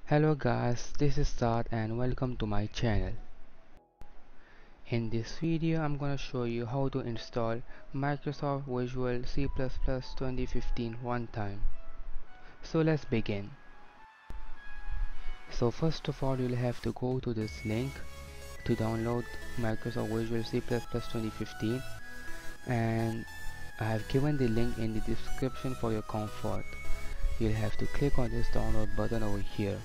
Hello guys, this is Saad and welcome to my channel. In this video I'm gonna show you how to install Microsoft Visual C++ 2015 Runtime. So let's begin. So first of all you'll have to go to this link to download Microsoft Visual C++ 2015, and I have given the link in the description for your comfort. You'll have to click on this download button over here.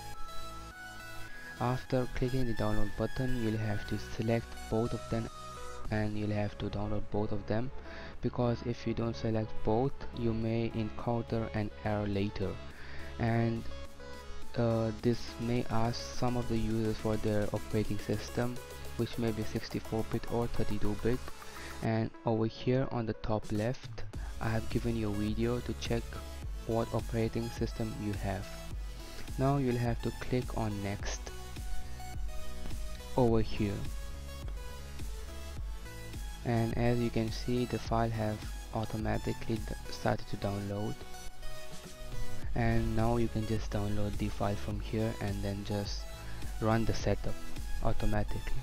After clicking the download button, you'll have to select both of them and you'll have to download both of them, because if you don't select both you may encounter an error later, and this may ask some of the users for their operating system, which may be 64-bit or 32-bit. And over here on the top left I have given you a video to check what operating system you have. Now you'll have to click on next over here, and as you can see the file have automatically started to download, and now you can just download the file from here and then just run the setup automatically.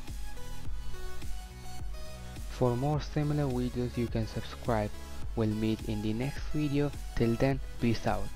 For more similar videos you can subscribe. We'll meet in the next video. Till then, peace out.